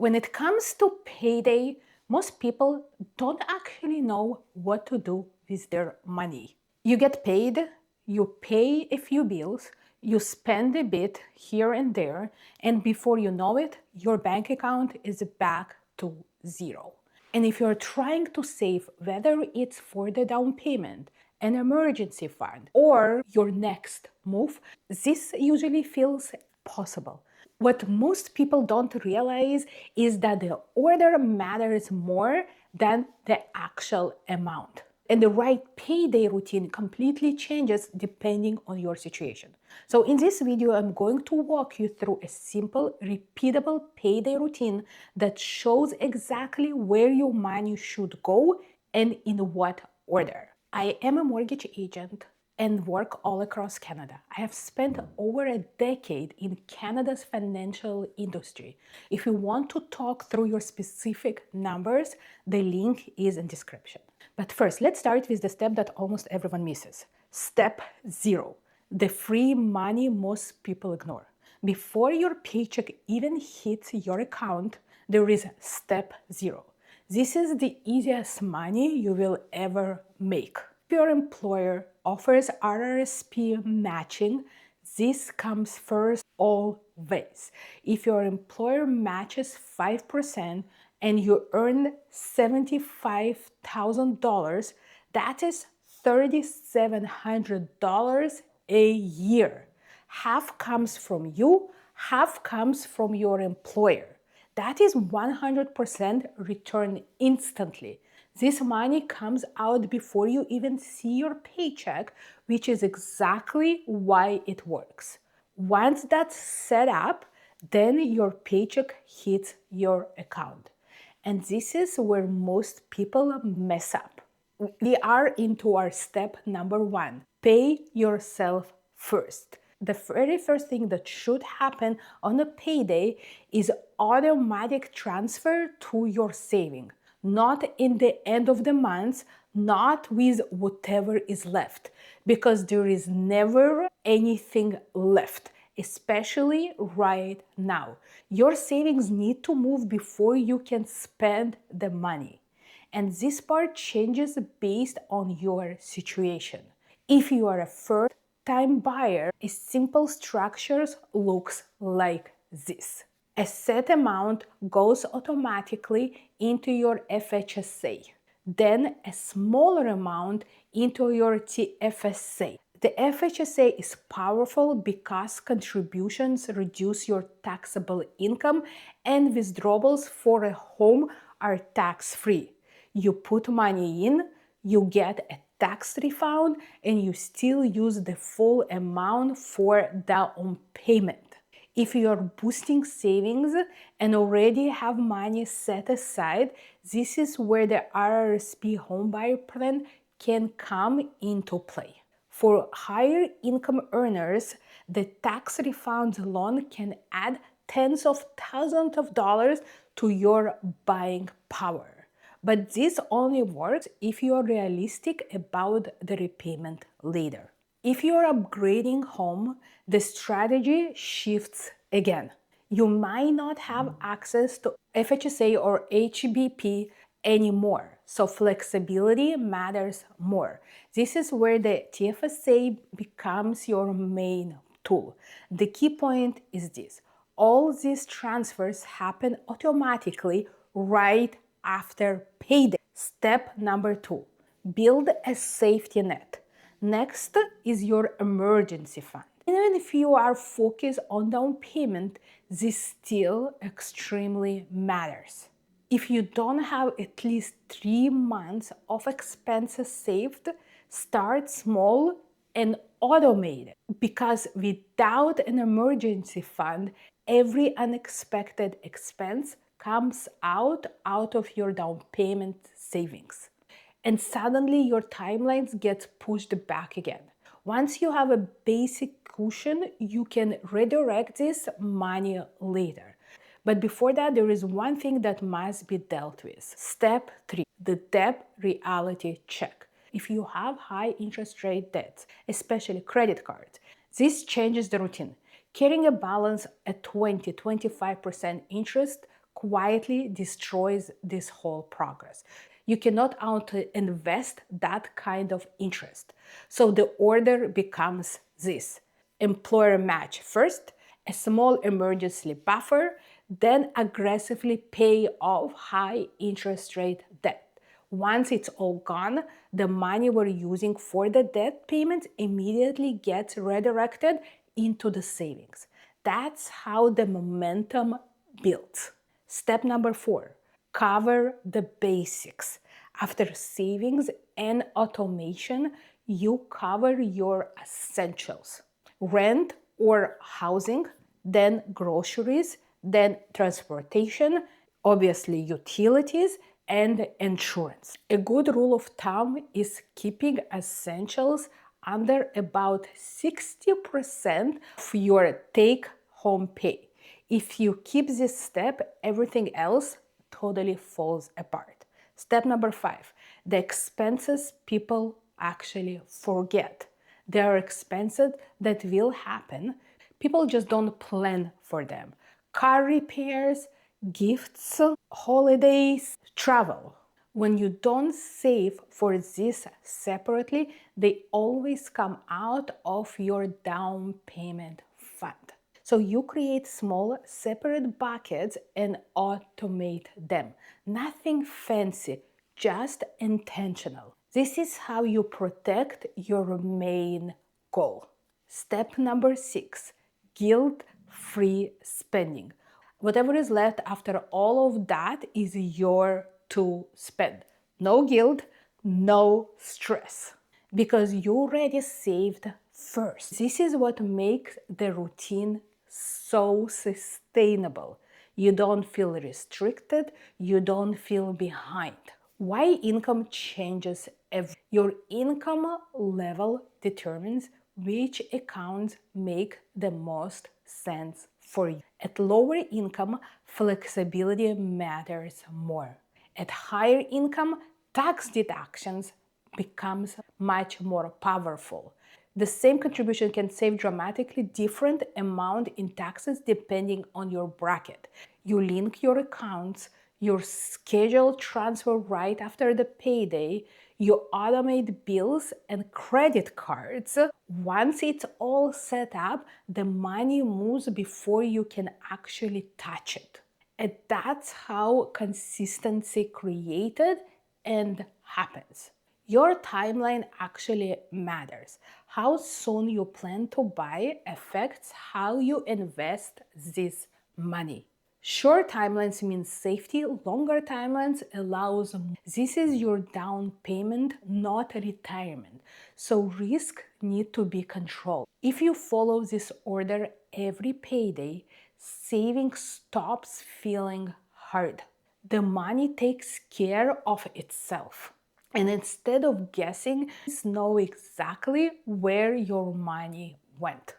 When it comes to payday, most people don't actually know what to do with their money. You get paid, you pay a few bills, you spend a bit here and there, and before you know it, your bank account is back to zero. And if you're trying to save, whether it's for the down payment, an emergency fund, or your next move, this usually feels possible. What most people don't realize is that the order matters more than the actual amount. And the right payday routine completely changes depending on your situation. So in this video, I'm going to walk you through a simple, repeatable payday routine that shows exactly where your money should go and in what order. I am a mortgage agent and work all across Canada. I have spent over a decade in Canada's financial industry. If you want to talk through your specific numbers, the link is in description. But first, let's start with the step that almost everyone misses. Step 0, the free money most people ignore. Before your paycheck even hits your account, there is step 0. This is the easiest money you will ever make. If your employer offers RRSP matching, this comes first always. If your employer matches 5% and you earn $75,000, that is $3,700 a year. Half comes from you, half comes from your employer. That is 100% return instantly. This money comes out before you even see your paycheck, which is exactly why it works. Once that's set up, then your paycheck hits your account. And this is where most people mess up. We are into our step number 1. Pay yourself first. The very first thing that should happen on a payday is automatic transfer to your saving. Not in the end of the month, not with whatever is left, because there is never anything left, especially right now. Your savings need to move before you can spend the money. And this part changes based on your situation. If you are a first-time buyer, a simple structure looks like this. A set amount goes automatically into your FHSA. Then a smaller amount into your TFSA. The FHSA is powerful because contributions reduce your taxable income and withdrawals for a home are tax-free. You put money in, you get a tax refund, and you still use the full amount for down payment. If you're boosting savings and already have money set aside, this is where the RRSP homebuyer plan can come into play. For higher income earners, the tax refund alone can add tens of thousands of dollars to your buying power. But this only works if you are realistic about the repayment later. If you are upgrading home, the strategy shifts again. You might not have access to FHSA or HBP anymore, so flexibility matters more. This is where the TFSA becomes your main tool. The key point is this: all these transfers happen automatically right after payday. Step number 2, build a safety net. Next is your emergency fund. Even if you are focused on down payment, this still extremely matters. If you don't have at least 3 months of expenses saved, start small and automate it. Because without an emergency fund, every unexpected expense comes out of your down payment savings. And suddenly your timelines get pushed back again. Once you have a basic cushion, you can redirect this money later. But before that, there is one thing that must be dealt with. Step 3, the debt reality check. If you have high interest rate debts, especially credit cards, this changes the routine. Carrying a balance at 20-25% interest quietly destroys this whole progress. You cannot invest that kind of interest. So the order becomes this: employer match first, a small emergency buffer, then aggressively pay off high interest rate debt. Once it's all gone, the money we're using for the debt payment immediately gets redirected into the savings. That's how the momentum builds. Step number 4, cover the basics. After savings and automation, you cover your essentials: rent or housing, then groceries, then transportation, obviously utilities, and insurance. A good rule of thumb is keeping essentials under about 60% of your take-home pay. If you keep this step, everything else totally falls apart. Step number 5, the expenses people actually forget. There are expenses that will happen. People just don't plan for them. Car repairs, gifts, holidays, travel. When you don't save for this separately, they always come out of your down payment fund. So you create small separate buckets and automate them. Nothing fancy, just intentional. This is how you protect your main goal. Step number 6, guilt-free spending. Whatever is left after all of that is your to spend. No guilt, no stress, because you already saved first. This is what makes the routine so sustainable. You don't feel restricted, you don't feel behind. Why income changes everything? Your income level determines which accounts make the most sense for you. At lower income, flexibility matters more. At higher income, tax deductions becomes much more powerful. The same contribution can save dramatically different amount in taxes depending on your bracket. You link your accounts, your schedule transfer right after the payday, you automate bills and credit cards. Once it's all set up, the money moves before you can actually touch it. And that's how consistency created and happens. Your timeline actually matters. How soon you plan to buy affects how you invest this money. Short timelines mean safety, longer timelines allows more. This is your down payment, not retirement. So risk need to be controlled. If you follow this order every payday, saving stops feeling hard. The money takes care of itself. And instead of guessing, know exactly where your money went.